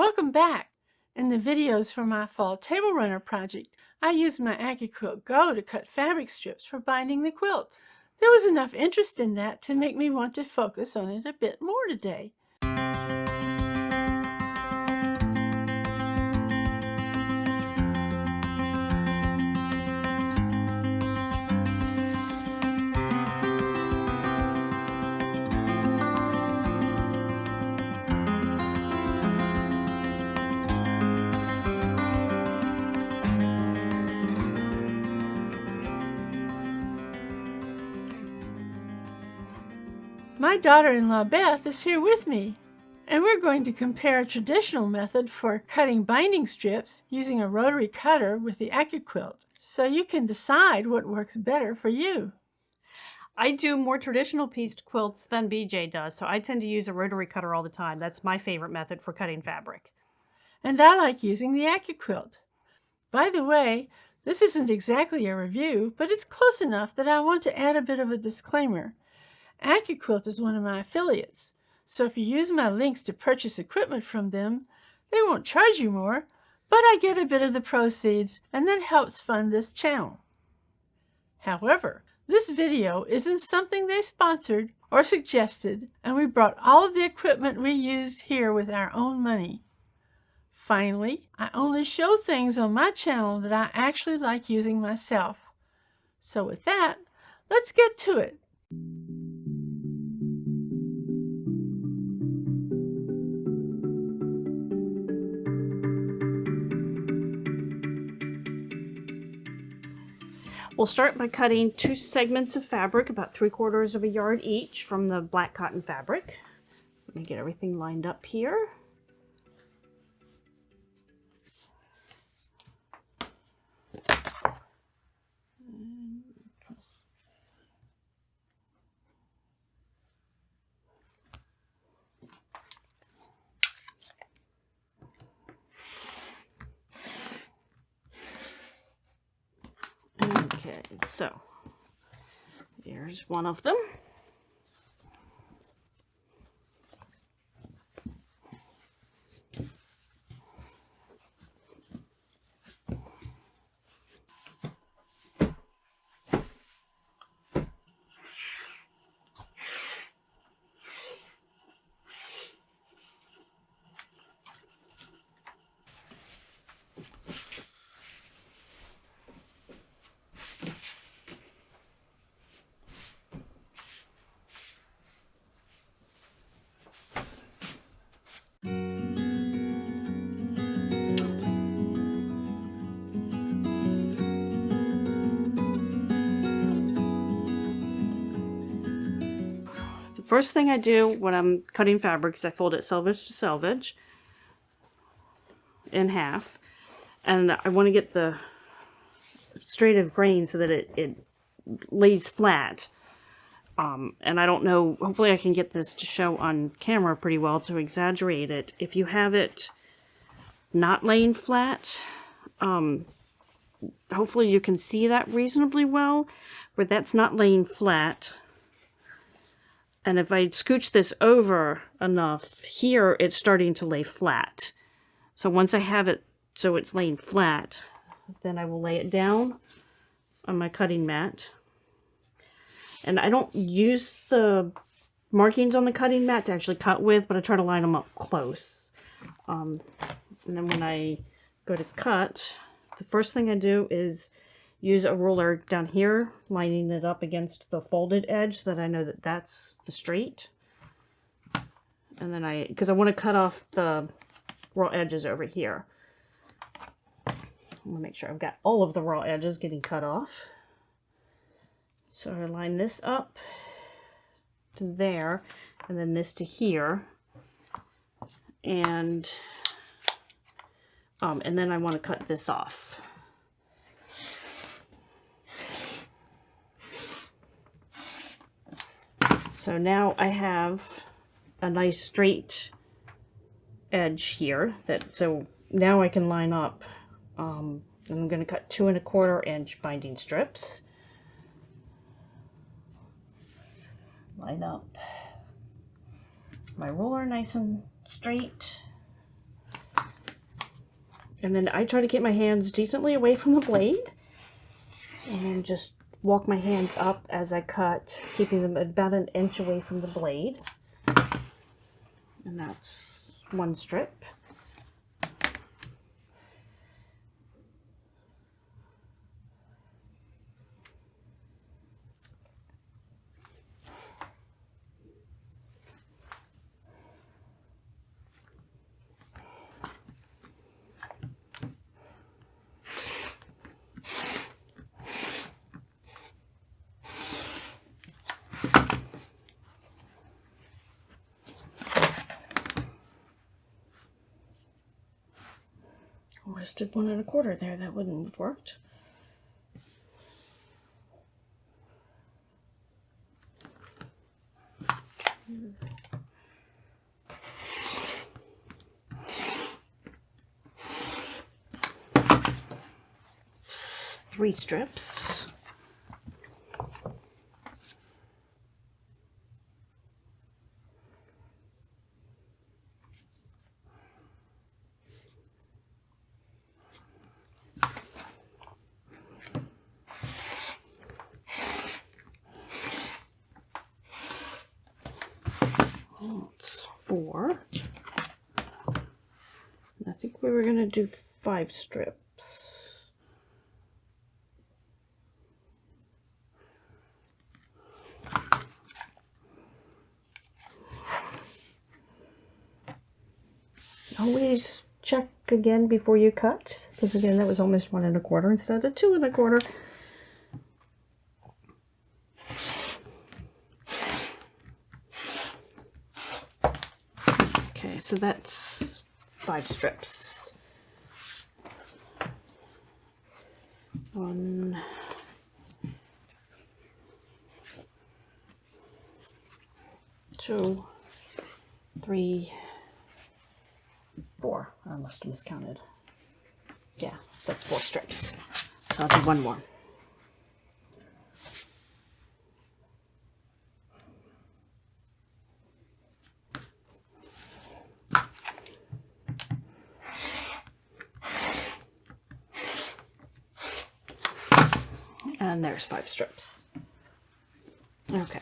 Welcome back! In the videos for my fall table runner project, I used my Accuquilt Go to cut fabric strips for binding the quilt. There was enough interest in that to make me want to focus on it a bit more today. My daughter-in-law Beth is here with me, and we're going to compare a traditional method for cutting binding strips using a rotary cutter with the Accuquilt, so you can decide what works better for you. I do more traditional pieced quilts than BJ does, so I tend to use a rotary cutter all the time. That's my favorite method for cutting fabric. And I like using the Accuquilt. By the way, this isn't exactly a review, but it's close enough that I want to add a bit of a disclaimer. Accuquilt is one of my affiliates, so if you use my links to purchase equipment from them, they won't charge you more, but I get a bit of the proceeds, and that helps fund this channel. However, this video isn't something they sponsored or suggested, and we brought all of the equipment we used here with our own money. Finally, I only show things on my channel that I actually like using myself. So with that, let's get to it. We'll start by cutting 2 segments of fabric, about 3/4 of a yard each, from the black cotton fabric. Let me get everything lined up here. Okay, so here's one of them. First thing I do when I'm cutting fabric is I fold it selvage to selvage in half, and I want to get the straight of grain so that it lays flat. And I don't know, hopefully I can get this to show on camera pretty well to exaggerate it. If you have it not laying flat, hopefully you can see that reasonably well, where that's not laying flat. And if I scooch this over enough, here it's starting to lay flat. So once I have it so it's laying flat, then I will lay it down on my cutting mat. And I don't use the markings on the cutting mat to actually cut with, but I try to line them up close. And then when I go to cut, the first thing I do is use a ruler down here, lining it up against the folded edge so that I know that that's the straight. And then because I want to cut off the raw edges over here. I want to make sure I've got all of the raw edges getting cut off. So I line this up to there, and then this to here. And then I want to cut this off. So now I have a nice straight edge here. So now I can line up. I'm going to cut 2 1/4 inch binding strips. Line up my ruler nice and straight. And then I try to keep my hands decently away from the blade. And then just walk my hands up as I cut, keeping them about an inch away from the blade. And that's one strip. I just did 1 1/4 there. That wouldn't have worked. Three strips. That's 4. And I think we were going to do 5 strips. Always check again before you cut, because again that was almost 1 1/4 instead of 2 1/4. Okay, so that's 5 strips. 1, 2, 3, 4. I must have miscounted. Yeah, that's 4 strips. So I'll do 1 more. And there's 5 strips. Okay.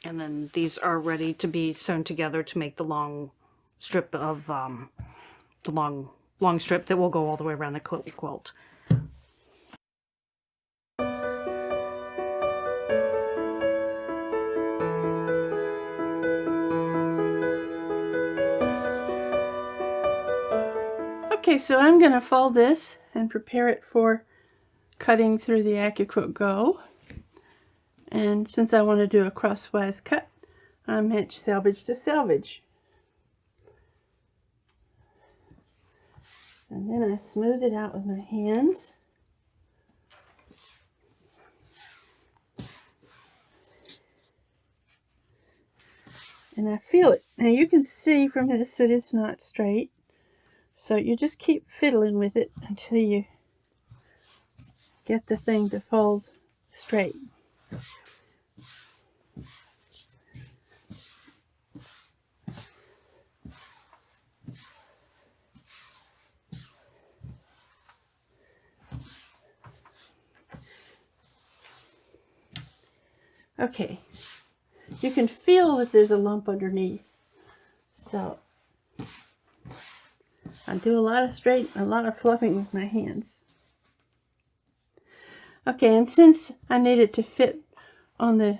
And then these are ready to be sewn together to make the long strip of the long strip that will go all the way around the quilt. Okay, so I'm going to fold this and prepare it for cutting through the Accuquilt Go. And since I want to do a crosswise cut, I match selvage to selvage. And then I smooth it out with my hands. And I feel it. Now you can see from this that it's not straight. So you just keep fiddling with it until you get the thing to fold straight. Okay, you can feel that there's a lump underneath. So I do a lot of fluffing with my hands. Okay, and since I need it to fit on the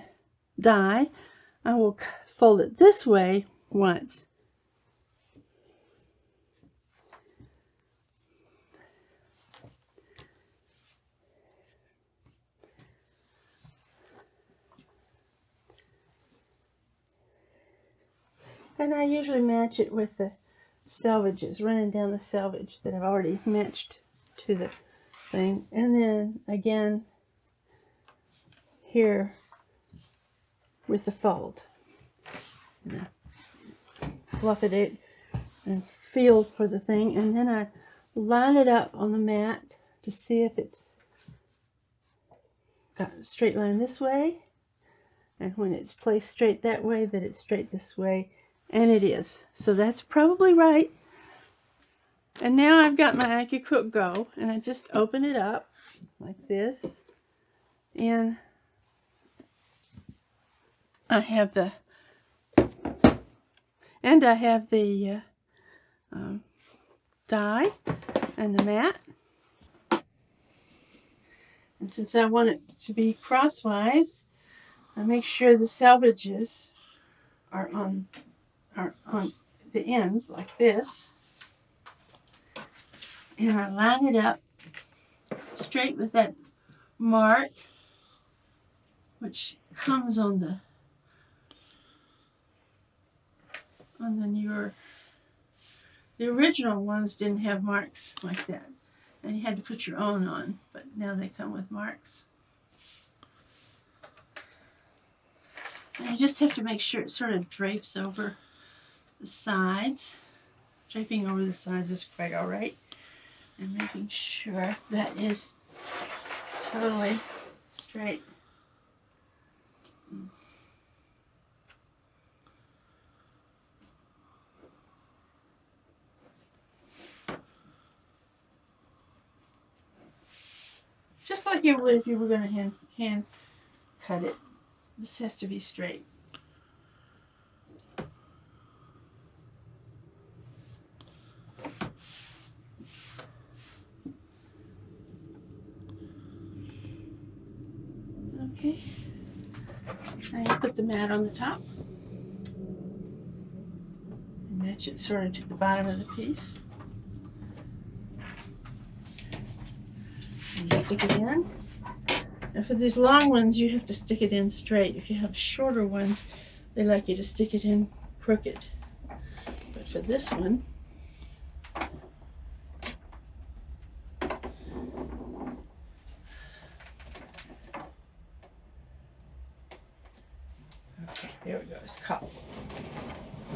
die, I will fold it this way once. And I usually match it with the selvages, running down the selvage that I've already matched to the thing. And then again here with the fold. And I fluff it and feel for the thing, and then I line it up on the mat to see if it's got a straight line this way, and when it's placed straight that way, that it's straight this way. And it is. So that's probably right. And now I've got my Accuquilt Go, and I just open it up like this, and I have the die and the mat. And since I want it to be crosswise, I make sure the selvages are on the ends like this, and I line it up straight with that mark, which comes on the newer. The original ones didn't have marks like that, and you had to put your own on, but now they come with marks. And you just have to make sure it sort of drapes over the sides. Draping over the sides is quite all right, and making sure that is totally straight. Just like you would if you were going to hand cut it. This has to be straight. Okay. Now you put the mat on the top. And match it sort of to the bottom of the piece. And you stick it in. And for these long ones, you have to stick it in straight. If you have shorter ones, they like you to stick it in crooked. But for this one, okay, there we go, it's caught.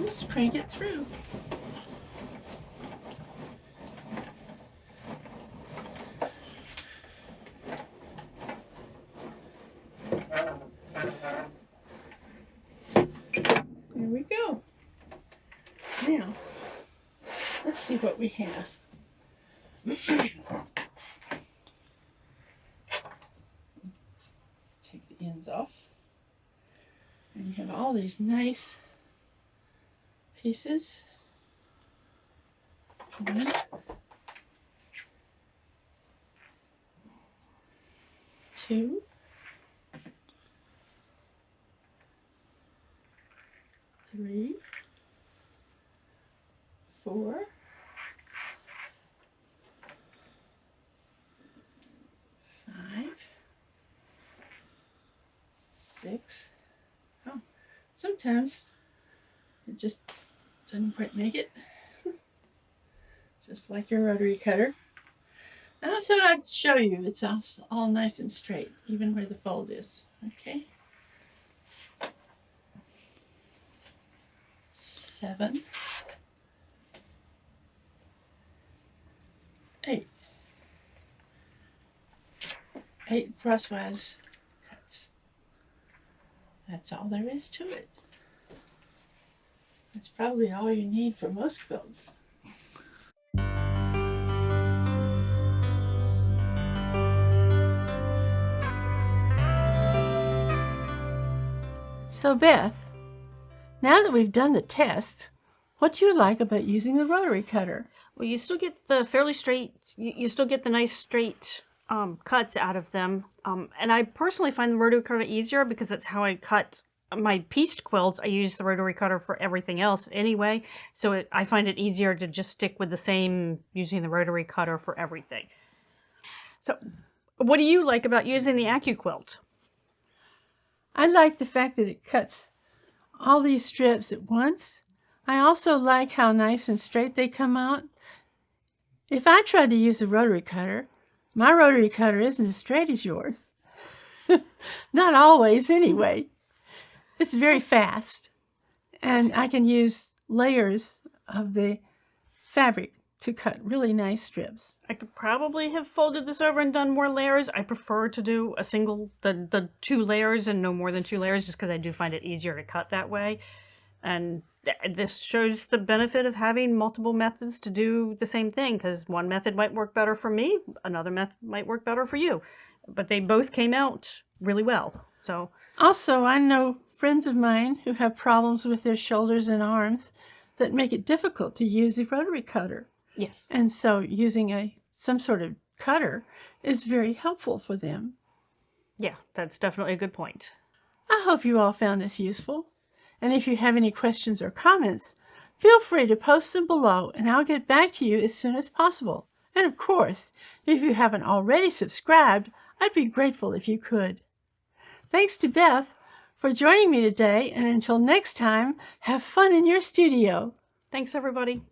Just crank it through. There we go. Now, let's see what we have. Take the ends off. And you have all these nice pieces. 1, 2, 3, 4, 5, 6. Oh, sometimes it just doesn't quite make it. Just like your rotary cutter. And I thought I'd show you. It's all nice and straight, even where the fold is. Okay. 7, 8. 8 crosswise cuts. That's all there is to it. That's probably all you need for most quilts. So Beth, now that we've done the test, what do you like about using the rotary cutter? Well, you still get the fairly straight, you still get the nice straight cuts out of them. And I personally find the rotary cutter easier because that's how I cut my pieced quilts. I use the rotary cutter for everything else anyway. So I find it easier to just stick with the same, using the rotary cutter for everything. So what do you like about using the Accuquilt? I like the fact that it cuts all these strips at once. I also like how nice and straight they come out. If I tried to use a rotary cutter, my rotary cutter isn't as straight as yours. Not always, anyway. It's very fast, and I can use layers of the fabric to cut really nice strips. I could probably have folded this over and done more layers. I prefer to do a single, the 2 layers and no more than 2 layers, just because I do find it easier to cut that way. And this shows the benefit of having multiple methods to do the same thing, because one method might work better for me, another method might work better for you. But they both came out really well. So Also, I know friends of mine who have problems with their shoulders and arms that make it difficult to use the rotary cutter. yes. And so using some sort of cutter is very helpful for them. Yeah, that's definitely a good point. I hope you all found this useful. And if you have any questions or comments, feel free to post them below and I'll get back to you as soon as possible. And of course, if you haven't already subscribed, I'd be grateful if you could. Thanks to Beth for joining me today, and until next time, have fun in your studio. Thanks, everybody.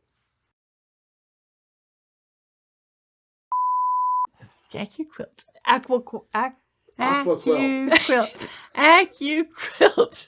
Accuquilt. Accuquilt. Accuquilt. Accuquilt.